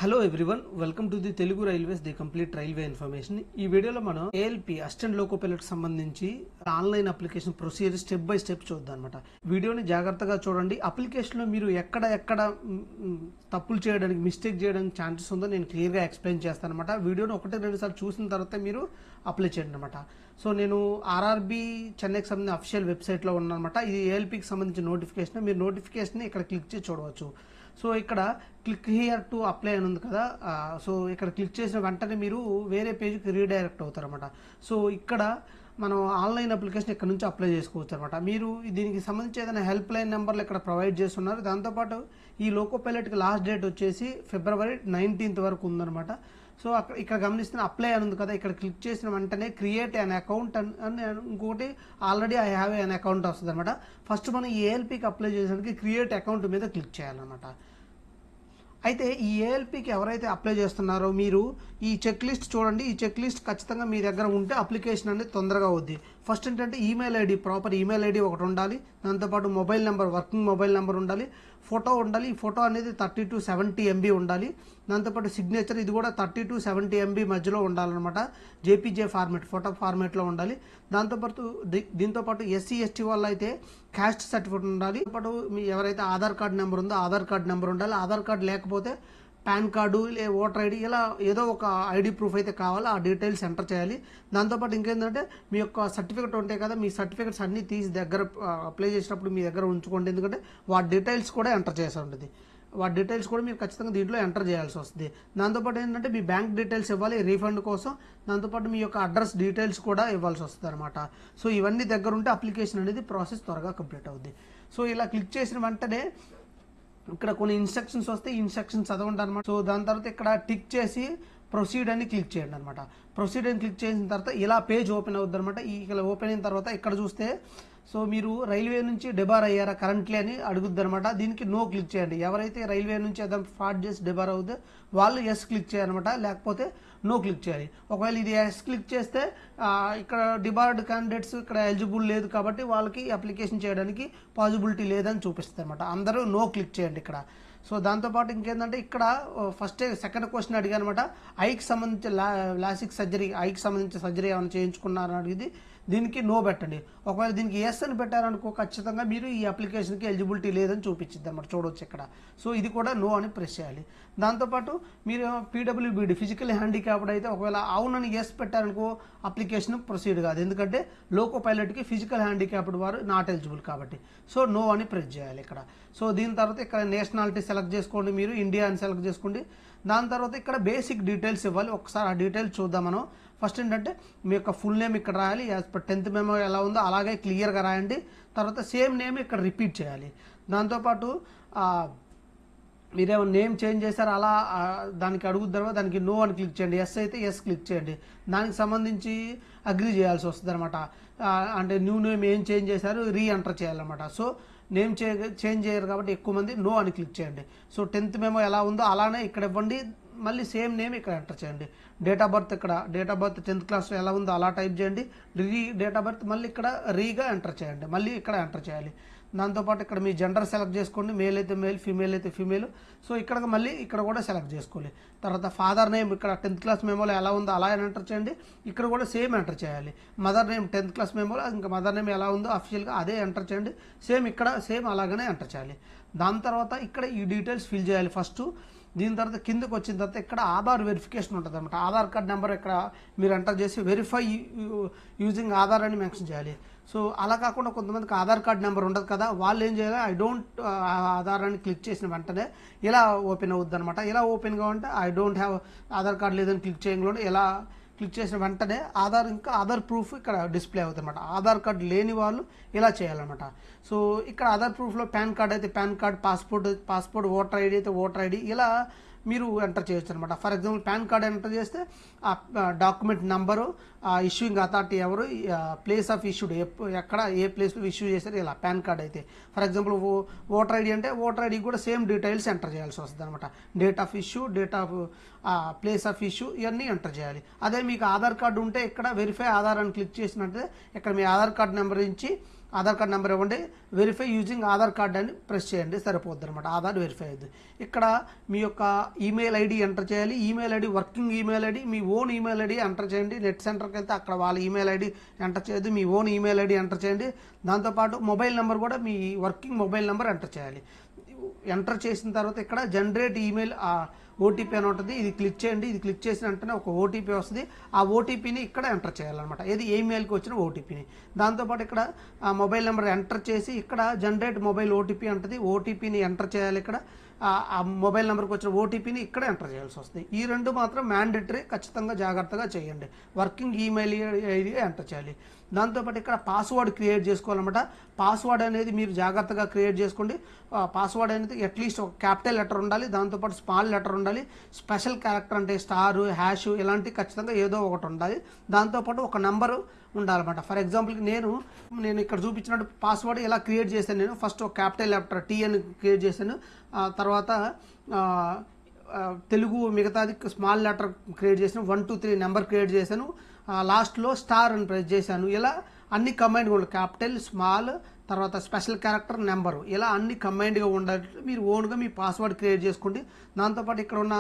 Hello everyone, welcome to the Telugu railways the complete railway information. ఈ వీడియోలో మనం ALP assistant loco pilot సంబంధించి online application procedure step by step చూద్దాం అనమాట. వీడియోని జాగ్రత్తగా చూడండి. అప్లికేషన్లో మీరు ఎక్కడ తప్పులు చేయడానికి, మిస్టేక్ చేయడానికి ఛాన్సెస్ ఉందో నేను క్లియర్గా ఎక్స్ప్లెయిన్ చేస్తాను అనమాట. వీడియోని 1-2 సార్లు చూసిన తర్వాత మీరు అప్లై చేయండి అనమాట. సో నేను ఆర్ఆర్బి చెన్నైకి సంబంధించిన అఫీషియల్ వెబ్సైట్లో ఉన్నానమాట. ఇది ఏఎల్పికి సంబంధించిన నోటిఫికేషన్. మీరు నోటిఫికేషన్ ఇక్కడ క్లిక్ చేసి చూడవచ్చు. సో ఇక్కడ క్లిక్ హియర్ టు అప్లై అని ఉంది కదా. సో ఇక్కడ క్లిక్ చేసిన వెంటనే మీరు వేరే పేజ్కి రీడైరెక్ట్ అవుతారన్నమాట. సో ఇక్కడ మనం ఆన్లైన్ అప్లికేషన్ ఇక్కడ నుంచి అప్లై చేసుకోవచ్చు అనమాట. మీరు దీనికి సంబంధించి ఏదైనా హెల్ప్ లైన్ నెంబర్లు ఇక్కడ ప్రొవైడ్ చేస్తున్నారు. దాంతోపాటు ఈ లోకో పైలట్కి లాస్ట్ డేట్ వచ్చేసి February 19th వరకు ఉందన్నమాట. సో ఇక్కడ గమనిస్తున్న అప్లై అని ఉంది కదా, ఇక్కడ క్లిక్ చేసిన వెంటనే క్రియేట్ అన్ అకౌంట్ అని ఇంకొకటి already I have an account వస్తుంది అనమాట. ఫస్ట్ మనం ఈ ఏఎల్పికి అప్లై చేసేందుకు క్రియేట్ అకౌంట్ మీద క్లిక్ చేయాలన్నమాట. అయితే ఈ ఏఎల్పికి ఎవరైతే అప్లై చేస్తున్నారో మీరు ఈ చెక్ లిస్ట్ చూడండి. ఈ చెక్ లిస్ట్ ఖచ్చితంగా మీ దగ్గర ఉంటే అప్లికేషన్ అనేది తొందరగా అవుద్ది. ఫస్ట్ ఏంటంటే email ID, proper email ID ఒకటి ఉండాలి. దాంతోపాటు mobile number, working mobile number ఉండాలి. ఫోటో ఉండాలి. ఈ ఫోటో అనేది 30 to 70 MB ఉండాలి. దాంతోపాటు సిగ్నేచర్, ఇది కూడా 30 to 70 MB మధ్యలో ఉండాలన్నమాట. జేపీజే ఫార్మేట్, ఫోటో ఫార్మేట్లో ఉండాలి. దీంతోపాటు SC ST వాళ్ళు అయితే క్యాస్ట్ సర్టిఫికేట్ ఉండాలి. పాటు మీ ఎవరైతే ఆధార్ కార్డు నెంబర్ ఉందో ఆధార్ కార్డు నెంబర్ ఉండాలి. ఆధార్ కార్డు లేకపోతే పాన్ కార్డు, ఓటర్ ఐడి, ఇలా ఏదో ఒక ఐడి ప్రూఫ్ అయితే కావాలి. ఆ డీటెయిల్స్ ఎంటర్ చేయాలి. దాంతోపాటు ఇంకేంటంటే మీ యొక్క సర్టిఫికేట్ ఉంటాయి కదా, మీ సర్టిఫికేట్స్ అన్నీ తీసి దగ్గర అప్లై చేసినప్పుడు మీ దగ్గర ఉంచుకోండి. ఎందుకంటే వాటి డీటెయిల్స్ కూడా ఎంటర్ చేసి ఉంటుంది. వాటి డీటెయిల్స్ కూడా మీరు ఖచ్చితంగా దీంట్లో ఎంటర్ చేయాల్సి వస్తుంది. దాంతోపాటు ఏంటంటే మీ బ్యాంక్ డీటెయిల్స్ ఇవ్వాలి రీఫండ్ కోసం. దాంతోపాటు మీ యొక్క అడ్రస్ డీటెయిల్స్ కూడా ఇవ్వాల్సి వస్తుంది అనమాట. సో ఇవన్నీ దగ్గర ఉంటే అప్లికేషన్ అనేది ప్రాసెస్ త్వరగా కంప్లీట్ అవుద్ది. సో ఇలా క్లిక్ చేసిన వెంటనే ఇక్కడ కొన్ని ఇన్స్ట్రక్షన్స్ వస్తే ఈ ఇన్స్ట్రక్షన్స్ చదవండి అనమాట. సో దాని తర్వాత ఇక్కడ టిక్ చేసి ప్రొసీడ్ అని క్లిక్ చేయండి అనమాట. ప్రొసీడ్ అని క్లిక్ చేసిన తర్వాత ఇలా పేజ్ ఓపెన్ అవుద్ది అనమాట. ఇలా ఓపెన్ అయిన తర్వాత ఇక్కడ చూస్తే సో మీరు రైల్వే నుంచి డిబార్ అయ్యారా కరెంట్లీ అని అడుగుద్ది అనమాట. దీనికి నో క్లిక్ చేయండి. ఎవరైతే రైల్వే నుంచి ఏదైనా ఫ్రాడ్ చేసి డిబార్ అవుద్దో వాళ్ళు ఎస్ క్లిక్ చేయాలన్నమాట, లేకపోతే నో క్లిక్ చేయాలి. ఒకవేళ ఇది ఎస్ క్లిక్ చేస్తే ఇక్కడ డిబార్డ్ క్యాండిడేట్స్ ఇక్కడ ఎలిజిబుల్ లేదు కాబట్టి వాళ్ళకి అప్లికేషన్ చేయడానికి పాసిబిలిటీ లేదని చూపిస్తుంది అనమాట. అందరూ నో క్లిక్ చేయండి ఇక్కడ. సో దాంతోపాటు ఇంకేంటంటే ఇక్కడ ఫస్ట్ సెకండ్ క్వశ్చన్ అడిగాను అనమాట. ఐకి సంబంధించి లాసిక్ సర్జరీ, ఐకి సంబంధించిన సర్జరీ ఏమైనా చేయించుకున్నారని అడిగింది. దీనికి నో పెట్టండి. ఒకవేళ దీనికి ఎస్ అని పెట్టారనుకో ఖచ్చితంగా మీరు ఈ అప్లికేషన్కి ఎలిజిబిలిటీ లేదని చూపించింది అన్నమాట. చూడవచ్చు ఇక్కడ. సో ఇది కూడా నో అని ప్రెస్ చేయాలి. దాంతోపాటు మీరు PWBD ఫిజికల్ హ్యాండిక్యాప్డ్ అయితే ఒకవేళ అవునని ఎస్ పెట్టారనుకో అప్లికేషన్ ప్రొసీడ్ కాదు. ఎందుకంటే లోకో పైలట్కి ఫిజికల్ హ్యాండిక్యాప్డ్ వారు నాట్ ఎలిజిబుల్ కాబట్టి. సో నో అని ప్రెస్ చేయాలి ఇక్కడ. సో దీని తర్వాత ఇక్కడ నేషనాలిటీ సెలెక్ట్ చేసుకోండి, మీరు ఇండియా అని సెలెక్ట్ చేసుకోండి. దాని తర్వాత ఇక్కడ బేసిక్ డీటెయిల్స్ ఇవ్వాలి. ఒకసారి ఆ డీటెయిల్స్ చూద్దాం మనం. ఫస్ట్ ఏంటంటే మీ యొక్క ఫుల్ నేమ్ ఇక్కడ రాయాలి. యాజ్ పర్ 10th మెమో ఎలా ఉందో అలాగే క్లియర్గా రాయండి. తర్వాత సేమ్ నేమ్ ఇక్కడ రిపీట్ చేయాలి. దాంతోపాటు మీరేమైనా నేమ్ చేంజ్ చేశారు అలా దానికి అడుగుద్ది తర్వాత దానికి నో అని క్లిక్ చేయండి. ఎస్ అయితే ఎస్ క్లిక్ చేయండి. దానికి సంబంధించి అగ్రీ చేయాల్సి వస్తుంది అనమాట. అంటే న్యూ నేమ్ ఏం చేంజ్ చేశారు రీ ఎంటర్ చేయాలన్నమాట. సో నేమ్ చేంజ్ చేయరు కాబట్టి ఎక్కువ మంది నో అని క్లిక్ చేయండి. సో 10th మెమో ఎలా ఉందో అలానే ఇక్కడ ఇవ్వండి. మళ్ళీ సేమ్ నేమ్ ఇక్కడ ఎంటర్ చేయండి. డేట్ ఆఫ్ బర్త్ ఇక్కడ డేట్ ఆఫ్ బర్త్ 10th క్లాస్లో ఎలా ఉందో అలా టైప్ చేయండి. డేట్ ఆఫ్ బర్త్ మళ్ళీ ఇక్కడ రీగా ఎంటర్ చేయండి. మళ్ళీ ఇక్కడ ఎంటర్ చేయాలి. దాంతోపాటు ఇక్కడ మీ జెండర్ సెలెక్ట్ చేసుకోండి. మేల్ అయితే మేల్, ఫీమేల్ అయితే ఫీమేల్. సో ఇక్కడ మళ్ళీ ఇక్కడ కూడా సెలెక్ట్ చేసుకోవాలి. తర్వాత ఫాదర్ నేమ్ ఇక్కడ 10th క్లాస్ మెమోలో ఎలా ఉందో అలా ఎంటర్ చేయండి. ఇక్కడ కూడా సేమ్ ఎంటర్ చేయాలి. మదర్ నేమ్ 10th క్లాస్ మెమోలో ఇంకా మదర్ నేమ్ ఎలా ఉందో అఫీషియల్గా అదే ఎంటర్ చేయండి. సేమ్ ఇక్కడ సేమ్ అలాగనే ఎంటర్ చేయాలి. దాని తర్వాత ఇక్కడ ఈ డీటెయిల్స్ ఫిల్ చేయాలి ఫస్ట్. దీని తర్వాత కిందకు వచ్చిన తర్వాత ఇక్కడ ఆధార్ వెరిఫికేషన్ ఉంటుంది అనమాట. ఆధార్ కార్డ్ నెంబర్ ఇక్కడ మీరు ఎంటర్ చేసి వెరిఫై యూజింగ్ ఆధార్ అని మెన్షన్ చేయాలి. సో అలా కాకుండా కొంతమందికి ఆధార్ కార్డ్ నెంబర్ ఉండదు కదా, వాళ్ళు ఏం చేయాలి, ఐ డోంట్ ఆధార్ అని క్లిక్ చేసిన వెంటనే ఇలా ఓపెన్ అవుద్ది అనమాట. ఇలా ఓపెన్ కావాలంటే I don't have Aadhaar card లేదని క్లిక్ చేయడంలో ఇలా క్లిక్ చేసిన వెంటనే ఆధార్ ప్రూఫ్ ఇక్కడ డిస్ప్లే అవుతుంది అనమాట. ఆధార్ కార్డు లేని వాళ్ళు ఇలా చేయాలన్నమాట. సో ఇక్కడ ఆధార్ ప్రూఫ్లో పాన్ కార్డ్ అయితే pan card, passport, voter ID అయితే ఓటర్ ఐడి ఇలా మీరు ఎంటర్ చేయొచ్చు అనమాట. For example pan card enter చేస్తే ఆ డాక్యుమెంట్ నెంబరు, ఇష్యూయింగ్ అథారిటీ ఎవరు, ప్లేస్ ఆఫ్ ఇష్యూడ్ ఎక్కడ ఏ ప్లేస్లో ఇష్యూ చేశారు ఇలా పాన్ కార్డ్ అయితే. ఫర్ ఎగ్జాంపుల్ ఓటర్ ఐడి అంటే ఓటర్ ఐడి కూడా సేమ్ డీటెయిల్స్ ఎంటర్ చేయాల్సి వస్తుంది అనమాట. Date of issue, date of place of issue ఇవన్నీ ఎంటర్ చేయాలి. అదే మీకు ఆధార్ కార్డు ఉంటే ఇక్కడ వెరిఫై ఆధార్ అని క్లిక్ చేసినట్టే ఇక్కడ మీ ఆధార్ కార్డు నెంబర్ నుంచి ఆధార్ కార్డ్ నెంబర్ ఇవ్వండి, వెరిఫై యూజింగ్ ఆధార్ కార్డ్ అని ప్రెస్ చేయండి, సరిపోద్ది అనమాట. ఆధార్ వెరిఫై అయ్యింది. ఇక్కడ మీ యొక్క ఈమెయిల్ ఐడి ఎంటర్ చేయాలి. Email ID working email ID, మీ ఓన్ ఈమెయిల్ ఐడి ఎంటర్ చేయండి. నెట్ సెంటర్కి వెళ్తే అక్కడ వాళ్ళ ఈమెయిల్ ఐడి ఎంటర్ చేయొద్దు, మీ ఓన్ ఈమెయిల్ ఐడి ఎంటర్ చేయండి. దాంతోపాటు మొబైల్ నెంబర్ కూడా మీ వర్కింగ్ మొబైల్ నెంబర్ ఎంటర్ చేయాలి. ఎంటర్ చేసిన తర్వాత ఇక్కడ జనరేట్ ఈమెయిల్ ఓటీపీ అని ఉంటుంది, ఇది క్లిక్ చేయండి. ఇది క్లిక్ చేసిన వెంటనే ఒక ఓటీపీ వస్తుంది. ఆ ఓటీపీని ఇక్కడ ఎంటర్ చేయాలన్నమాట, ఏది ఈమెయిల్కి వచ్చిన ఓటీపీని. దాంతోపాటు ఇక్కడ మొబైల్ నెంబర్ ఎంటర్ చేసి ఇక్కడ జనరేట్ మొబైల్ ఓటీపీ అంటుంది, ఓటీపీని ఎంటర్ చేయాలి. ఇక్కడ ఆ మొబైల్ నెంబర్కి వచ్చిన ఓటీపీని ఇక్కడ ఎంటర్ చేయాల్సి వస్తుంది. ఈ రెండు మాత్రం మ్యాండేటరీ, ఖచ్చితంగా జాగ్రత్తగా చేయండి. వర్కింగ్ ఈమెయిల్ ఐడి ఎంటర్ చేయాలి. దాంతోపాటు ఇక్కడ పాస్వర్డ్ క్రియేట్ చేసుకోవాలన్నమాట. పాస్వర్డ్ అనేది మీరు జాగ్రత్తగా క్రియేట్ చేసుకోండి. పాస్వర్డ్ అనేది అట్లీస్ట్ ఒక క్యాపిటల్ లెటర్ ఉండాలి, దాంతోపాటు స్మాల్ లెటర్ ఉండాలి, స్పెషల్ క్యారెక్టర్ అంటే స్టారు, హ్యాష్ ఇలాంటి ఖచ్చితంగా ఏదో ఒకటి ఉండాలి. దాంతోపాటు ఒక నెంబరు ఉండాలన్నమాట. ఫర్ ఎగ్జాంపుల్కి నేను ఇక్కడ చూపించినట్టు పాస్వర్డ్ ఇలా క్రియేట్ చేశాను. నేను ఫస్ట్ ఒక క్యాపిటల్ లెటర్ టీ అని క్రియేట్ చేశాను, తర్వాత తెలుగు మిగతాది స్మాల్ లెటర్ క్రియేట్ చేశాను, 1 2 3 నెంబర్ క్రియేట్ చేశాను, లాస్ట్లో స్టార్ అని ప్రెస్ చేశాను. ఇలా అన్ని కంబైన్డ్గా ఉండాలి, క్యాపిటల్ స్మాల్ తర్వాత స్పెషల్ క్యారెక్టర్ నెంబరు, ఇలా అన్ని కంబైన్డ్గా ఉండాలి. మీరు ఓన్గా మీ పాస్వర్డ్ క్రియేట్ చేసుకోండి. దాంతోపాటు ఇక్కడ ఉన్న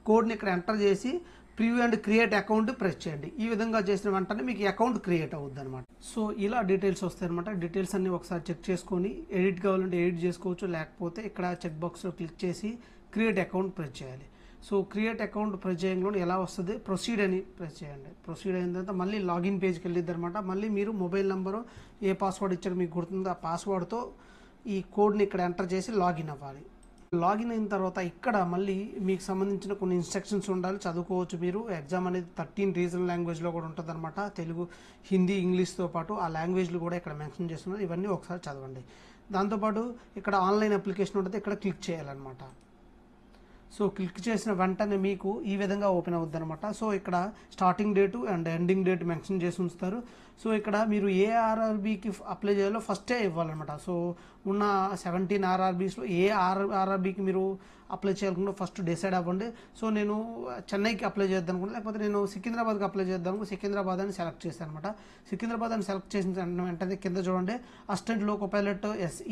కోడ్ని ఇక్కడ ఎంటర్ చేసి preview and create account press చేయండి. ఈ విధంగా చేసిన వెంటనే మీకు అకౌంట్ క్రియేట్ అవుద్ది అనమాట. సో ఇలా డీటెయిల్స్ వస్తాయి అనమాట. డీటెయిల్స్ అన్ని ఒకసారి చెక్ చేసుకొని ఎడిట్ కావాలంటే ఎడిట్ చేసుకోవచ్చు, లేకపోతే ఇక్కడ చెక్ బాక్స్లో క్లిక్ చేసి క్రియేట్ అకౌంట్ ప్రెస్ చేయాలి. సో క్రియేట్ అకౌంట్ ప్రెస్ చేయడంలో ఎలా వస్తుంది, ప్రొసీడ్ అని ప్రెస్ చేయండి. ప్రొసీడ్ అయిన తర్వాత మళ్ళీ లాగిన్ పేజ్కి వెళ్ళిద్ది అనమాట. మళ్ళీ మీరు మొబైల్ నెంబరు ఏ పాస్వర్డ్ ఇచ్చారో మీకు గుర్తుందో ఆ పాస్వర్డ్తో ఈ కోడ్ని ఇక్కడ ఎంటర్ చేసి లాగిన్ అవ్వాలి. లాగిన్ అయిన తర్వాత ఇక్కడ మళ్ళీ మీకు సంబంధించిన కొన్ని ఇన్స్ట్రక్షన్స్ ఉండాలి, చదువుకోవచ్చు మీరు. ఎగ్జామ్ అనేది 13 రీజనల్ లాంగ్వేజ్లో కూడా ఉంటుంది అనమాట. తెలుగు, హిందీ, ఇంగ్లీష్తో పాటు ఆ లాంగ్వేజ్లు కూడా ఇక్కడ మెన్షన్ చేస్తున్నారు. ఇవన్నీ ఒకసారి చదవండి. దాంతోపాటు ఇక్కడ ఆన్లైన్ అప్లికేషన్ ఉంటుంది, ఇక్కడ క్లిక్ చేయాలన్నమాట. సో క్లిక్ చేసిన వెంటనే మీకు ఈ విధంగా ఓపెన్ అవుద్ది అనమాట. సో ఇక్కడ starting date and ending date mention చేసి ఉంచుతారు. సో ఇక్కడ మీరు ఏ ఆర్ఆర్బీకి అప్లై చేయాలో ఫస్టే ఇవ్వాలన్నమాట. సో ఉన్న 17 ఆర్ఆర్బీస్లో ఏ ఆర్ఆర్బీకి మీరు అప్లై చేయాలనుకుంటే ఫస్ట్ డిసైడ్ అవ్వండి. సో నేను చెన్నైకి అప్లై చేద్దాం అనుకుంటే, లేకపోతే నేను సికింద్రాబాద్కి అప్లై చేద్దాం అనుకుంటే సికింద్రాబాద్ అని సెలెక్ట్ చేశాను అనమాట. సికింద్రాబాద్ అని సెలెక్ట్ చేసిన వెంటనే కింద చూడండి assistant loco pilot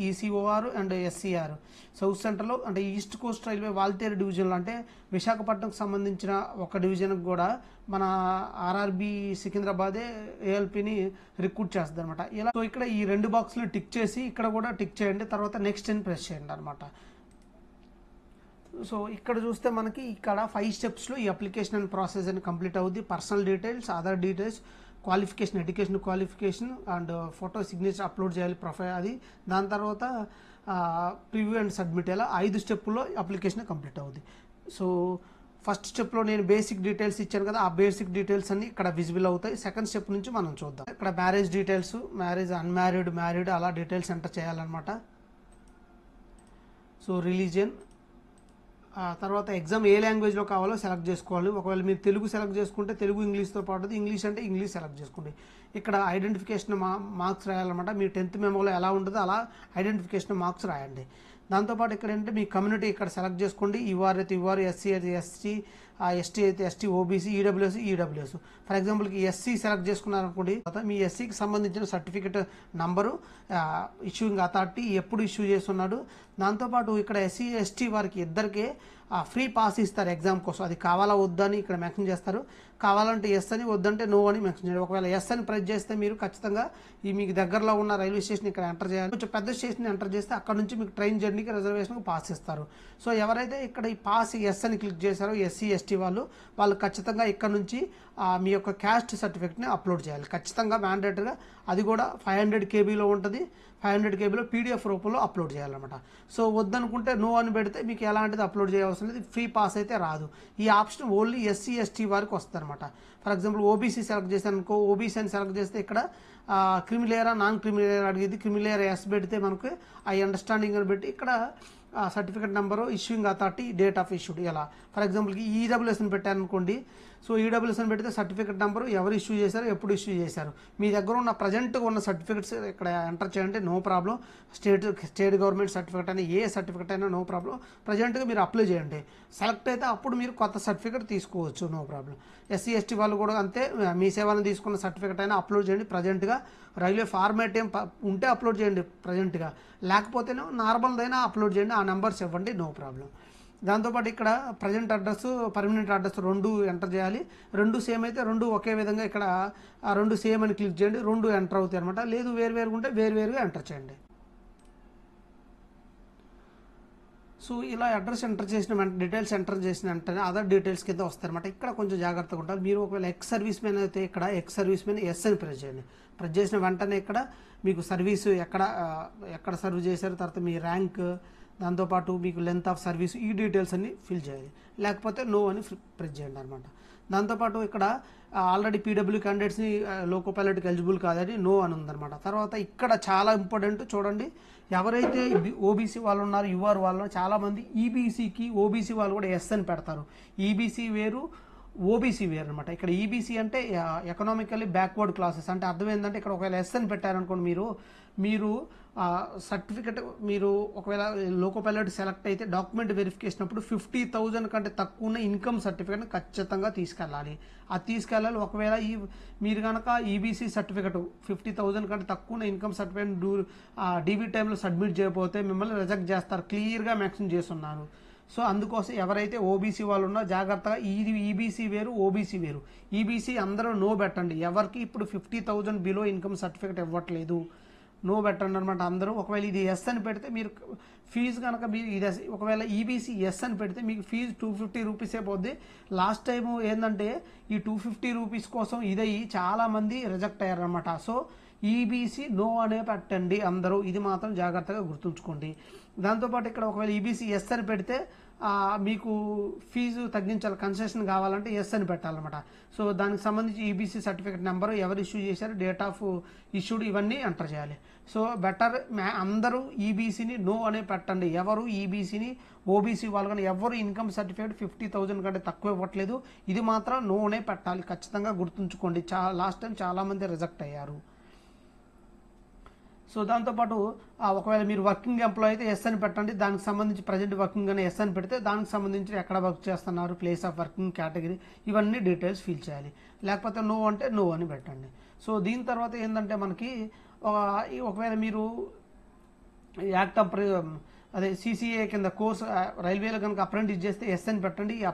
ECOR and SCR south సెంట్రల్లో అంటే ఈస్ట్ కోస్ట్ రైల్వే వాల్తేరు డివిజన్లో, అంటే విశాఖపట్నంకి సంబంధించిన ఒక డివిజన్కి కూడా మన ఆర్ఆర్బీ సికింద్రాబాదే ఏఎల్పిని రిక్రూట్ చేస్తుంది అనమాట. ఇలా సో ఇక్కడ ఈ 2 బాక్స్లు టిక్ చేసి ఇక్కడ కూడా టిక్ చేయండి, తర్వాత నెక్స్ట్ అని ప్రెస్ చేయండి అనమాట. సో ఇక్కడ చూస్తే మనకి ఇక్కడ 5 స్టెప్స్లో ఈ అప్లికేషన్ అండ్ ప్రాసెస్ అని కంప్లీట్ అవుద్ది. Personal details, Aadhaar details, qualification, education qualification and photo signature upload చేయాలి ప్రొఫైల్ అది. దాని తర్వాత ప్రివ్యూ అండ్ సబ్మిట్ అలా 5 స్టెప్పుల్లో అప్లికేషన్ కంప్లీట్ అవుద్ది. సో ఫస్ట్ స్టెప్లో నేను బేసిక్ డీటెయిల్స్ ఇచ్చాను కదా, ఆ బేసిక్ డీటెయిల్స్ అన్ని ఇక్కడ విజిబుల్ అవుతాయి. సెకండ్ స్టెప్ నుంచి మనం చూద్దాం. ఇక్కడ marriage details, marriage, unmarried, married అలా డీటెయిల్స్ ఎంటర్ చేయాలన్నమాట. సో రిలీజియన్, తర్వాత ఎగ్జామ్ ఏ లాంగ్వేజ్లో కావాలో సెలెక్ట్ చేసుకోవాలి. ఒకవేళ మీరు తెలుగు సెలెక్ట్ చేసుకుంటే తెలుగు, ఇంగ్లీష్తో పాటు ఇంగ్లీష్ అంటే ఇంగ్లీష్ సెలెక్ట్ చేసుకోండి. ఇక్కడ ఐడెంటిఫికేషన్ మార్క్స్ రాయాలన్నమాట. మీ 10th మెమోలో ఎలా ఉంటుందో అలా ఐడెంటిఫికేషన్ మార్క్స్ రాయండి. దాంతోపాటు ఇక్కడ ఏంటంటే మీ కమ్యూనిటీ ఇక్కడ సెలెక్ట్ చేసుకోండి. యూఆర్ అయితే యూఆర్, ఎస్సీ అయితే ఎస్టీ, ఎస్టీ అయితే ST, OBC, EWS EWS. For ఎగ్జాంపుల్కి ఎస్సీ సెలెక్ట్ చేసుకున్నారనుకోండి, మీ ఎస్సీకి సంబంధించిన సర్టిఫికేట్ నంబరు, ఇష్యూయింగ్ అథారిటీ, ఎప్పుడు ఇష్యూ చేస్తున్నాడు. దాంతోపాటు ఇక్కడ ఎస్సీ ఎస్టీ వారికి ఇద్దరికే ఫ్రీ పాస్ ఇస్తారు ఎగ్జామ్ కోసం. అది కావాలా వద్దా అని ఇక్కడ మెన్షన్ చేస్తారు. కావాలంటే ఎస్ అని, వద్దంటే నో అని మెన్షన్ చేయాలి. ఒకవేళ ఎస్ అని ప్రెస్ చేస్తే మీరు ఖచ్చితంగా ఈ మీకు దగ్గరలో ఉన్న రైల్వే స్టేషన్ ఇక్కడ ఎంటర్ చేయాలి. కొంచెం పెద్ద స్టేషన్ ఎంటర్ చేస్తే అక్కడ నుంచి మీకు ట్రైన్ జర్నీకి రిజర్వేషన్కి పాస్ ఇస్తారు. సో ఎవరైతే ఇక్కడ ఈ పాస్ ఎస్ అని క్లిక్ చేశారో ఎస్సీ ఎస్టీ వాళ్ళు ఖచ్చితంగా ఇక్కడ నుంచి మీ యొక్క క్యాస్ట్ సర్టిఫికేట్ని అప్లోడ్ చేయాలి. ఖచ్చితంగా మ్యాండేటరీగా అది కూడా 500 కేబీలో ఉంటుంది. 500 కేబీలో పీడిఎఫ్ రూపంలో అప్లోడ్ చేయాలన్నమాట. సో వద్దనుకుంటే నో అని పెడితే మీకు ఎలాంటిది అప్లోడ్ చేయవలసిన లేదు, ఫ్రీ పాస్ అయితే రాదు. ఈ ఆప్షన్ ఓన్లీ ఎస్సీ ఎస్టీ వారికి వస్తుంది అనమాట. ఫర్ ఎగ్జాంపుల్ ఓబీసీ సెలెక్ట్ చేశాను అనుకో, ఓబీసీ అని సెలెక్ట్ చేస్తే ఇక్కడ క్రిమిలేయరా నాన్ క్రిమిలేయర్ అడిగేది. క్రిమిలేయర్ ఎస్ పెడితే మనకు ఐ అండర్స్టాండింగ్ అని పెట్టి ఇక్కడ certificate number, issuing authority, date of issued ఇలా. ఫర్ ఎగ్జాంపుల్కి ఈడబ్ల్యూఎస్ అని పెట్టాను అనుకోండి. సో ఈడబ్ల్యూఎస్ అని పెడితే సర్టిఫికేట్ నెంబరు, ఎవరు ఇష్యూ చేశారు, ఎప్పుడు ఇష్యూ చేశారు, మీ దగ్గర ఉన్న ప్రజెంట్గా ఉన్న సర్టిఫికేట్స్ ఇక్కడ ఎంటర్ చేయండి, no problem. State government certificate అయినా ఏ సర్టిఫికేట్ అయినా నో ప్రాబ్లం. ప్రజెంట్గా మీరు అప్లై చేయండి. సెలెక్ట్ అయితే అప్పుడు మీరు కొత్త సర్టిఫికేట్ తీసుకోవచ్చు, నో ప్రాబ్లం. ఎస్సీ ఎస్టీ వాళ్ళు కూడా అంతే, మీ సేవలను తీసుకున్న సర్టిఫికేట్ అయినా అప్లోడ్ చేయండి. ప్రజెంట్గా రైల్వే ఫార్మాట్ ఏం ఉంటే అప్లోడ్ చేయండి ప్రజెంట్గా, లేకపోతేనే నార్మల్దైనా అప్లోడ్ చేయండి, ఆ నెంబర్స్ ఇవ్వండి, నో ప్రాబ్లం. దాంతోపాటు ఇక్కడ ప్రజెంట్ అడ్రస్, పర్మనెంట్ అడ్రస్ రెండు ఎంటర్ చేయాలి. రెండు సేమ్ అయితే రెండు ఒకే విధంగా ఇక్కడ ఆ రెండు సేమ్ అని క్లిక్ చేయండి, రెండు ఎంటర్ అవుతాయి అనమాట. లేదు వేరువేరుగా ఉంటే వేరువేరుగా ఎంటర్ చేయండి. సో ఇలా అడ్రస్ ఎంటర్ చేసిన వెంటనే, డీటెయిల్స్ ఎంటర్ చేసిన వెంటనే అదర్ డీటెయిల్స్ కింద వస్తారనమాట. ఇక్కడ కొంచెం జాగ్రత్తగా ఉంటారు. మీరు ఒకవేళ ఎక్స్ సర్వీస్ మ్యాన్ అయితే ఇక్కడ ఎక్స్ సర్వీస్ మ్యాన్ ఎస్ అని ప్రెస్ చేయండి. ప్రెస్ చేసిన వెంటనే ఇక్కడ మీకు సర్వీసు ఎక్కడ సర్వ్ చేశారు, తర్వాత మీ ర్యాంక్, దాంతోపాటు మీకు లెంత్ ఆఫ్ సర్వీస్, ఈ డీటెయిల్స్ అన్ని ఫిల్ చేయాలి. లేకపోతే నో అని ప్రెస్ చేయండి అనమాట. దాంతోపాటు ఇక్కడ ఆల్రెడీ పీడబ్ల్యూ క్యాండిడేట్స్ని లోకో పైలట్కి ఎలిజిబుల్ కాదని నో అని ఉందన్నమాట. తర్వాత ఇక్కడ చాలా ఇంపార్టెంట్ చూడండి, ఎవరైతే ఓబీసీ వాళ్ళు ఉన్నారు, యూఆర్ వాళ్ళు, చాలామంది ఈబీసీకి ఓబీసీ వాళ్ళు కూడా ఎస్ అని పెడతారు. ఈబీసీ వేరు, ఓబీసీ వేరు అనమాట. ఇక్కడ ఈబీసీ అంటే ఎకనామికల్లీ బ్యాక్వర్డ్ క్లాసెస్, అంటే అర్థం ఏంటంటే ఇక్కడ ఒకవేళ ఎస్ అని పెట్టారనుకోండి, మీరు సర్టిఫికెట్, మీరు ఒకవేళ లోకో పైలట్ సెలెక్ట్ అయితే డాక్యుమెంట్ వెరిఫికేషన్ అప్పుడు 50,000 కంటే తక్కువ ఉన్న ఇన్కమ్ సర్టిఫికేట్ని ఖచ్చితంగా తీసుకెళ్ళాలి. అది తీసుకెళ్ళాలి. ఒకవేళ మీరు కనుక ఈబీసీ సర్టిఫికెట్ 50,000 కంటే తక్కువ ఉన్న ఇన్కమ్ సర్టిఫికేట్ డీబీ టైంలో సబ్మిట్ చేయకపోతే మిమ్మల్ని రిజెక్ట్ చేస్తారు, క్లియర్గా మెన్షన్ చేస్తున్నారు. సో అందుకోసం ఎవరైతే ఓబీసీ వాళ్ళు ఉన్నారో జాగ్రత్తగా, ఇది ఈబీసీ వేరు, ఓబీసీ వేరు. ఈబీసీ అందరూ నో పెట్టండి, ఎవరికి ఇప్పుడు 50,000 బిలో ఇన్కమ్ సర్టిఫికేట్ ఇవ్వట్లేదు, నో పెట్టండి అనమాట అందరూ. ఒకవేళ ఇది ఎస్ అని పెడితే మీరు ఫీజు కనుక మీరు ఇది ఒకవేళ ఈబీసీ ఎస్ అని పెడితే మీకు ఫీజు 250 రూపీసే పోద్ది. లాస్ట్ టైం ఏంటంటే ఈ 250 రూపీస్ కోసం ఇదయ్యి చాలామంది రిజెక్ట్ అయ్యారనమాట. సో ఈబీసీ నో అనే పెట్టండి అందరూ, ఇది మాత్రం జాగ్రత్తగా గుర్తుంచుకోండి. దాంతోపాటు ఇక్కడ ఒకవేళ ఈబీసీ ఎస్ అని పెడితే మీకు ఫీజు తగ్గించాలి, కన్సెషన్ కావాలంటే ఎస్ అని పెట్టాలన్నమాట. సో దానికి సంబంధించి ఈబీసీ సర్టిఫికేట్ నెంబరు, ఎవరు ఇష్యూ చేశారు, డేట్ ఆఫ్ ఇష్యూడ్, ఇవన్నీ ఎంటర్ చేయాలి. సో బెటర్ అందరూ ఈబీసీని నో అనే పెట్టండి. ఎవరు ఈబీసీని, ఓబీసీ వాళ్ళు కానీ ఎవరు ఇన్కమ్ సర్టిఫికేట్ 50,000 కంటే తక్కువ ఇవ్వట్లేదు, ఇది మాత్రం నో అనే పెట్టాలి, ఖచ్చితంగా గుర్తుంచుకోండి. లాస్ట్ టైం చాలామంది రిజెక్ట్ అయ్యారు. సో దాంతోపాటు ఒకవేళ మీరు వర్కింగ్ ఎంప్లాయ్ అయితే ఎస్ అని పెట్టండి, దానికి సంబంధించి ప్రజెంట్ వర్కింగ్ అని ఎస్ అని పెడితే దానికి సంబంధించి ఎక్కడ వర్క్ చేస్తున్నారు, ప్లేస్ ఆఫ్ వర్కింగ్, కేటగిరీ, ఇవన్నీ డీటెయిల్స్ ఫిల్ చేయాలి. లేకపోతే నో అంటే నో అని పెట్టండి. సో దీని తర్వాత ఏంటంటే మనకి ఒకవేళ మీరు యాక్ట్ అదే సిసిఏ కింద కోర్సు రైల్వేలో కనుక అప్రెంటిస్ చేస్తే ఎస్ అని పెట్టండి. ఈ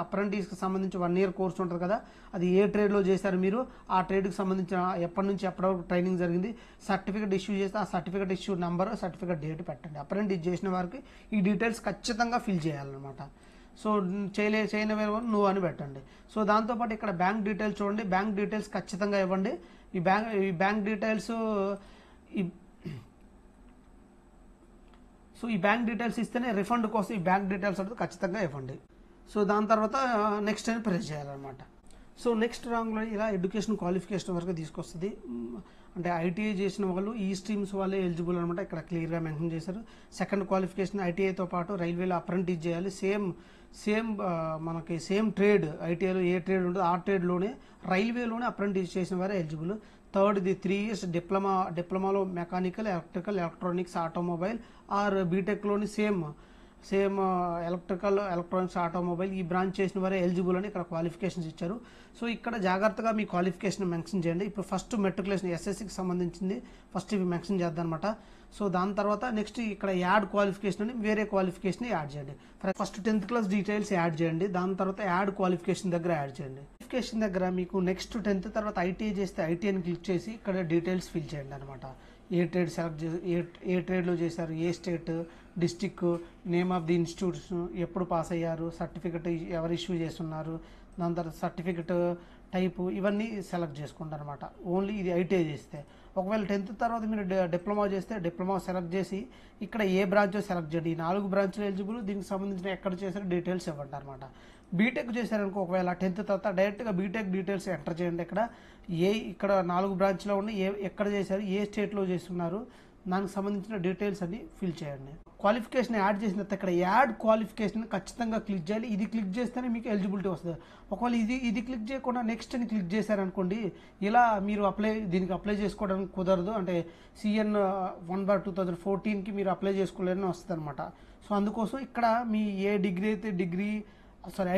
అప్రెంటిస్కి సంబంధించి 1 year కోర్సు ఉంటుంది కదా, అది ఏ ట్రేడ్లో చేశారు మీరు, ఆ ట్రేడ్కి సంబంధించిన ఎప్పటి నుంచి ఎప్పటి వరకు ట్రైనింగ్ జరిగింది, సర్టిఫికేట్ ఇష్యూ చేస్తే ఆ certificate issue number, certificate date పెట్టండి. అప్రెంటిస్ చేసిన వారికి ఈ డీటెయిల్స్ ఖచ్చితంగా ఫిల్ చేయాలన్నమాట. సో చేయని వేరు నువ్వు అని పెట్టండి. సో దాంతోపాటు ఇక్కడ బ్యాంక్ డీటెయిల్స్ చూడండి, బ్యాంక్ డీటెయిల్స్ ఖచ్చితంగా ఇవ్వండి. ఈ బ్యాంక్ డీటెయిల్స్ ఈ బ్యాంక్ డీటెయిల్స్ ఇస్తేనే రిఫండ్ కోసం ఈ బ్యాంక్ డీటెయిల్స్ అనేది ఖచ్చితంగా ఇవ్వండి. సో దాని తర్వాత నెక్స్ట్ అని ప్రెస్ చేయాలన్నమాట. సో నెక్స్ట్ రాంగ్లో ఇలా ఎడ్యుకేషన్ క్వాలిఫికేషన్ వరకు తీసుకొస్తుంది. అంటే ఐటీఐ చేసిన వాళ్ళు ఈ స్ట్రీమ్స్ వాళ్ళే ఎలిజిబుల్ అనమాట, ఇక్కడ క్లియర్గా మెన్షన్ చేశారు. సెకండ్ క్వాలిఫికేషన్ ఐటీఐతో పాటు రైల్వేలో అప్రెంటిస్ చేయాలి. మనకి సేమ్ ట్రేడ్, ఐటీఐలో ఏ ట్రేడ్ ఉంటుందో ఆ ట్రేడ్లోనే రైల్వేలోనే అప్రెంటిస్ చేసిన వారే ఎలిజిబుల్. థర్డ్, ఇది 3 years డిప్లొమాలో mechanical, electrical, electronics, automobile or బీటెక్లోని సేమ్ ఎలక్ట్రికల్, ఎలక్ట్రానిక్స్, ఆటోమొబైల్ ఈ బ్రాంచ్ చేసిన వారే ఎలిజిబుల్ అని ఇక్కడ క్వాలిఫికేషన్స్ ఇచ్చారు. సో ఇక్కడ జాగ్రత్తగా మీ క్వాలిఫికేషన్ మెన్షన్ చేయండి. ఇప్పుడు ఫస్ట్ మెట్రికులేషన్ ఎస్ఎస్సికి సంబంధించింది ఫస్ట్ ఇవి మెన్షన్ చేద్దాం అనమాట. సో దాని తర్వాత నెక్స్ట్ ఇక్కడ యాడ్ క్వాలిఫికేషన్ అని వేరే క్వాలిఫికేషన్ యాడ్ చేయండి. First 10th class details add చేయండి, దాని తర్వాత యాడ్ క్వాలిఫికేషన్ దగ్గర యాడ్ చేయండి. క్వాలిఫికేషన్ దగ్గర మీకు నెక్స్ట్ 10th తర్వాత ఐటీఐ చేస్తే ఐటీఐని క్లిక్ చేసి ఇక్కడ డీటెయిల్స్ ఫిల్ చేయండి అనమాట. ఏ ట్రేడ్ సెలెక్ట్ చేసి ఏ ట్రేడ్లో చేశారు, ఏ state, district, name of the institutes, ఎప్పుడు పాస్ అయ్యారు, సర్టిఫికెట్ ఎవరు ఇష్యూ చేస్తున్నారు, దాని తర్వాత సర్టిఫికెట్ టైపు, ఇవన్నీ సెలెక్ట్ చేసుకుంటారు అనమాట. ఓన్లీ ఇది ఐటీఐ చేస్తే. ఒకవేళ 10th తర్వాత మీరు డిప్లొమా చేస్తే డిప్లొమా సెలెక్ట్ చేసి ఇక్కడ ఏ బ్రాంచో సెలెక్ట్ చేయండి. ఈ 4 బ్రాంచ్లు ఎలిజిబుల్, దీనికి సంబంధించిన ఎక్కడ చేశారో డీటెయిల్స్ ఇవ్వండి అనమాట. బీటెక్ చేశారనుకో, ఒకవేళ 10th తర్వాత డైరెక్ట్గా బీటెక్ డీటెయిల్స్ ఎంటర్ చేయండి. ఇక్కడ 4 బ్రాంచ్లో ఉన్న ఎక్కడ చేశారు, ఏ స్టేట్లో చేస్తున్నారు, దానికి సంబంధించిన డీటెయిల్స్ అన్ని ఫిల్ చేయండి. క్వాలిఫికేషన్ యాడ్ చేసిన తర్వాత ఇక్కడ యాడ్ క్వాలిఫికేషన్ ఖచ్చితంగా క్లిక్ చేయాలి. ఇది క్లిక్ చేస్తేనే మీకు ఎలిజిబిలిటీ వస్తుంది. ఒకవేళ ఇది క్లిక్ చేయకుండా నెక్స్ట్ అని క్లిక్ చేశారనుకోండి, ఇలా మీరు దీనికి అప్లై చేసుకోవడానికి కుదరదు. అంటే CN 1/2014కి మీరు అప్లై చేసుకోలేదని వస్తుంది అనమాట. సో అందుకోసం ఇక్కడ మీ ఏ డిగ్రీ అయితే డిగ్రీ, సారీ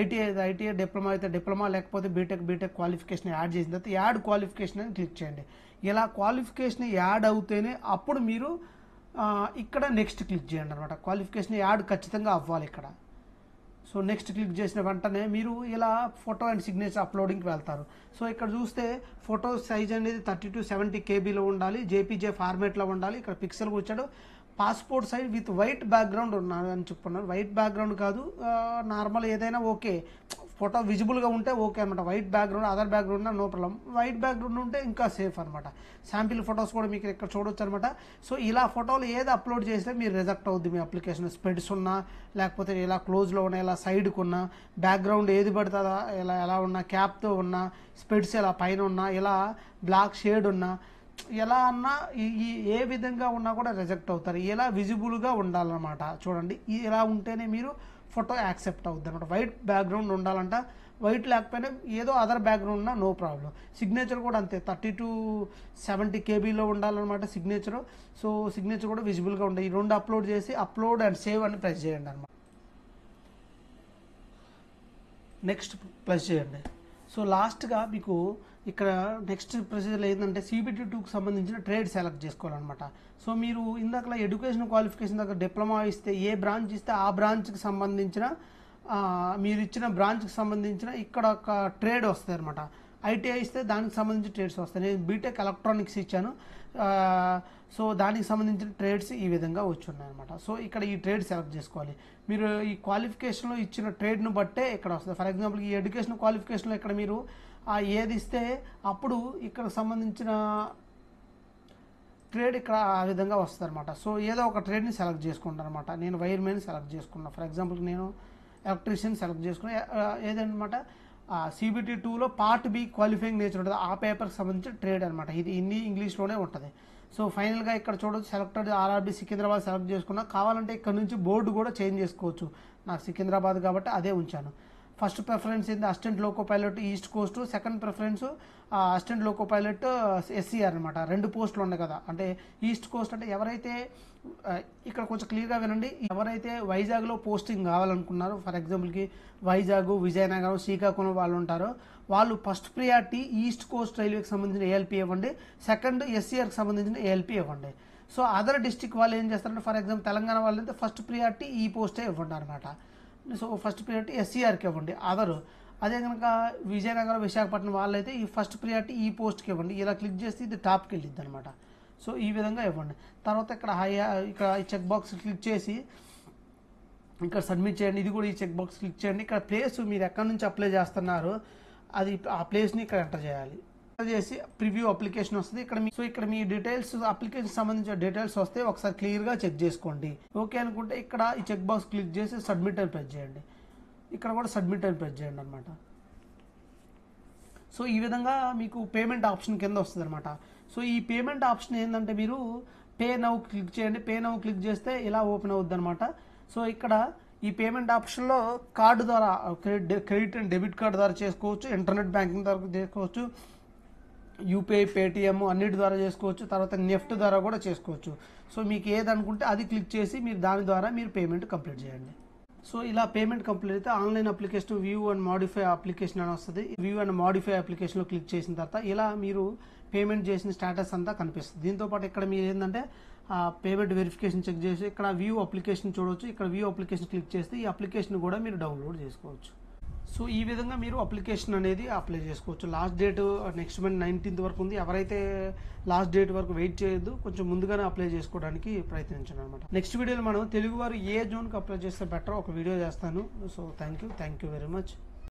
ఐటీఐ డిప్లొమా అయితే డిప్లొమా, లేకపోతే బీటెక్ క్వాలిఫికేషన్ యాడ్ చేసిన తర్వాత యాడ్ క్వాలిఫికేషన్ అని క్లిక్ చేయండి. ఇలా క్వాలిఫికేషన్ యాడ్ అవుతేనే అప్పుడు మీరు ఇక్కడ నెక్స్ట్ క్లిక్ చేయండి అనమాట. క్వాలిఫికేషన్ యాడ్ ఖచ్చితంగా అవ్వాలి ఇక్కడ. సో నెక్స్ట్ క్లిక్ చేసిన వెంటనే మీరు ఇలా ఫోటో అండ్ సిగ్నేచర్ అప్లోడింగ్కి వెళ్తారు. సో ఇక్కడ చూస్తే ఫోటో సైజ్ అనేది 30-70 కేబీలో ఉండాలి, జేపీజే ఫార్మేట్లో ఉండాలి. ఇక్కడ పిక్సెల్ వచ్చాడు. Passport size with white background ఉన్నది అని చెప్పుకున్నారు. వైట్ బ్యాక్గ్రౌండ్ కాదు, నార్మల్ ఏదైనా ఓకే, ఫోటో విజిబుల్గా ఉంటే ఓకే అనమాట. White background, other background no problem. White background ఉంటే ఇంకా సేఫ్ అనమాట. శాంపిల్ ఫొటోస్ కూడా మీకు ఇక్కడ చూడొచ్చు అనమాట. సో ఇలా ఫోటోలు ఏది అప్లోడ్ చేస్తే మీరు రిజెక్ట్ అవుద్ది మీ అప్లికేషన్. స్పెడ్స్ ఉన్నా, లేకపోతే ఇలా క్లోజ్లో ఉన్నా, ఇలా సైడ్కి ఉన్నా, బ్యాక్గ్రౌండ్ ఏది పడుతుందా ఎలా ఉన్నా, క్యాప్తో ఉన్నా, స్పెడ్స్ ఇలా పైన ఉన్నా, ఇలా బ్లాక్ షేడ్ ఉన్నా, ఎలా అన్నా ఏ విధంగా ఉన్నా కూడా రిజెక్ట్ అవుతారు. ఇలా విజిబుల్గా ఉండాలన్నమాట. చూడండి, ఇలా ఉంటేనే మీరు ఫోటో యాక్సెప్ట్ అవుద్ది అనమాట. వైట్ బ్యాక్గ్రౌండ్ ఉండాలంట. వైట్ లేకపోయినా ఏదో అదర్ బ్యాక్గ్రౌండ్ ఉన్నా నో ప్రాబ్లం. సిగ్నేచర్ కూడా అంతే, 30-70 కేబీలో ఉండాలన్నమాట సిగ్నేచర్. సో సిగ్నేచర్ కూడా విజిబుల్గా ఉండాలి. ఈ రెండు అప్లోడ్ చేసి అప్లోడ్ అండ్ సేవ్ అని ప్రెస్ చేయండి అనమాట. నెక్స్ట్ ప్రెస్ చేయండి. సో లాస్ట్గా మీకు ఇక్కడ నెక్స్ట్ ప్రొసీజర్ ఏంటంటే CBT2కి సంబంధించిన ట్రేడ్ సెలెక్ట్ చేసుకోవాలన్నమాట. సో మీరు ఇందాకలా ఎడ్యుకేషన్ క్వాలిఫికేషన్ దగ్గర డిప్లొమా ఇస్తే ఏ బ్రాంచ్ ఇస్తే ఆ బ్రాంచ్కి సంబంధించిన మీరు ఇచ్చిన బ్రాంచ్కి సంబంధించిన ఇక్కడ ఒక ట్రేడ్ వస్తుంది అనమాట. ఐటీఐ ఇస్తే దానికి సంబంధించిన ట్రేడ్స్ వస్తాయి. నేను బీటెక్ ఎలక్ట్రానిక్స్ ఇచ్చాను. సో దానికి సంబంధించిన ట్రేడ్స్ ఈ విధంగా వచ్చి ఉన్నాయి అనమాట. సో ఇక్కడ ఈ ట్రేడ్ సెలెక్ట్ చేసుకోవాలి. మీరు ఈ క్వాలిఫికేషన్లో ఇచ్చిన ట్రేడ్ను బట్టే ఇక్కడ వస్తుంది. ఫర్ ఎగ్జాంపుల్ ఈ ఎడ్యుకేషన్ క్వాలిఫికేషన్లో ఇక్కడ మీరు ఏది ఇస్తే అప్పుడు ఇక్కడ సంబంధించిన ట్రేడ్ ఇక్కడ ఆ విధంగా వస్తుంది అనమాట. సో ఏదో ఒక ట్రేడ్ని సెలెక్ట్ చేసుకుంటాను అనమాట. నేను వైర్మెన్ సెలెక్ట్ చేసుకున్నాను. ఫర్ ఎగ్జాంపుల్ నేను ఎలక్ట్రీషియన్ సెలెక్ట్ చేసుకున్నా. ఏదన్నమాట CBT2లో పార్ట్ బి క్వాలిఫైయింగ్ నేచర్ ఉంటుంది. ఆ పేపర్కి సంబంధించిన ట్రేడ్ అనమాట. ఇది ఇంగ్లీష్లోనే ఉంటుంది. సో ఫైనల్గా ఇక్కడ చూడవచ్చు సెలెక్టెడ్ RRB సికింద్రాబాద్ సెలెక్ట్ చేసుకున్నా. కావాలంటే ఇక్కడ నుంచి బోర్డు కూడా చేంజ్ చేసుకోవచ్చు. నాకు సికింద్రాబాద్ కాబట్టి అదే ఉంచాను. ఫస్ట్ ప్రిఫరెన్స్ ఏంది assistant loco pilot east Coast. Second preference assistant loco pilot SCR అనమాట. 2 పోస్టులు ఉన్నాయి కదా. అంటే ఈస్ట్ కోస్ట్ అంటే ఎవరైతే ఇక్కడ కొంచెం క్లియర్గా వినండి, ఎవరైతే వైజాగ్లో పోస్టింగ్ కావాలనుకున్నారో, ఫర్ ఎగ్జాంపుల్కి వైజాగ్, విజయనగరం, శ్రీకాకుళం వాళ్ళు ఉంటారో వాళ్ళు ఫస్ట్ ప్రియారిటీ ఈస్ట్ కోస్ట్ రైల్వేకి సంబంధించిన ALP ఇవ్వండి. సెకండ్ SCRకి సంబంధించిన ALP ఇవ్వండి. సో అదర్ డిస్టిక్ వాళ్ళు ఏం చేస్తారంటే ఫర్ ఎగ్జాంపుల్ తెలంగాణ వాళ్ళు అయితే ఫస్ట్ ప్రియారిటీ ఈ పోస్టే ఇవ్వండి అనమాట. సో ఫస్ట్ ప్రియారిటీ SCRకి ఇవ్వండి అదరు. అదే కనుక విజయనగరం, విశాఖపట్నం వాళ్ళైతే ఈ ఫస్ట్ ప్రియారిటీ ఈ పోస్ట్కి ఇవ్వండి. ఇలా క్లిక్ చేస్తే ఇది టాప్కి వెళ్ళిద్ది అనమాట. సో ఈ విధంగా ఇవ్వండి. తర్వాత ఇక్కడ ఇక్కడ ఈ చెక్ బాక్స్ క్లిక్ చేసి ఇక్కడ సబ్మిట్ చేయండి. ఇది కూడా ఈ చెక్ బాక్స్ క్లిక్ చేయండి. ఇక్కడ ప్లేస్ మీరు ఎక్కడి నుంచి అప్లై చేస్తున్నారో అది ఆ ప్లేస్ని ఇక్కడ ఎంటర్ చేయాలి. చేసి ప్రివ్యూ అప్లికేషన్ వస్తుంది. ఇక్కడ మీ డీటెయిల్స్, అప్లికేషన్ సంబంధించిన డీటెయిల్స్ వస్తే ఒకసారి క్లియర్గా చెక్ చేసుకోండి. ఓకే అనుకుంటే ఇక్కడ ఈ చెక్ బాక్స్ క్లిక్ చేసి సబ్మిట్ అని ప్రెస్ చేయండి. ఇక్కడ కూడా సబ్మిట్ అని ప్రెస్ చేయండి అనమాట. సో ఈ విధంగా మీకు పేమెంట్ ఆప్షన్ కింద వస్తుంది అనమాట. సో ఈ పేమెంట్ ఆప్షన్ ఏంటంటే మీరు పే నౌ క్లిక్ చేయండి. పే నౌ క్లిక్ చేస్తే ఇలా ఓపెన్ అవుద్ది అనమాట. సో ఇక్కడ ఈ పేమెంట్ ఆప్షన్లో కార్డు ద్వారా క్రెడిట్ అండ్ డెబిట్ కార్డు ద్వారా చేసుకోవచ్చు, ఇంటర్నెట్ బ్యాంకింగ్ ద్వారా చేసుకోవచ్చు, UPI, పేటిఎం అన్నిటి ద్వారా చేసుకోవచ్చు, తర్వాత నెఫ్ట్ ద్వారా కూడా చేసుకోవచ్చు. సో మీకు ఏదనుకుంటే అది క్లిక్ చేసి మీరు దాని ద్వారా మీరు పేమెంట్ కంప్లీట్ చేయండి. సో ఇలా పేమెంట్ కంప్లీట్ అయితే online application view and modify application అని వస్తుంది. వ్యూ అండ్ మాడిఫై అప్లికేషన్లో క్లిక్ చేసిన తర్వాత ఇలా మీరు పేమెంట్ చేసిన స్టేటస్ అంతా కనిపిస్తుంది. దీంతోపాటు ఇక్కడ మీరు ఏంటంటే పేమెంట్ వెరిఫికేషన్ చెక్ చేసి ఇక్కడ వ్యూ అప్లికేషన్ చూడవచ్చు. ఇక్కడ వ్యూ అప్లికేషన్ క్లిక్ చేస్తే ఈ అప్లికేషన్ కూడా మీరు డౌన్లోడ్ చేసుకోవచ్చు. సో ఈ విధంగా మీరు అప్లికేషన్ అనేది అప్లై చేసుకోవచ్చు. Last date next month 19th వరకు ఉంది. ఎవరైతే లాస్ట్ డేట్ వరకు వెయిట్ చేయొద్దు, కొంచెం ముందుగానే అప్లై చేసుకోవడానికి ప్రయత్నించండి అనమాట. నెక్స్ట్ వీడియోలో మనం తెలుగు వారు ఏ జోన్కి అప్లై చేస్తే బెటర్ ఒక వీడియో చేస్తాను. So thank you very much.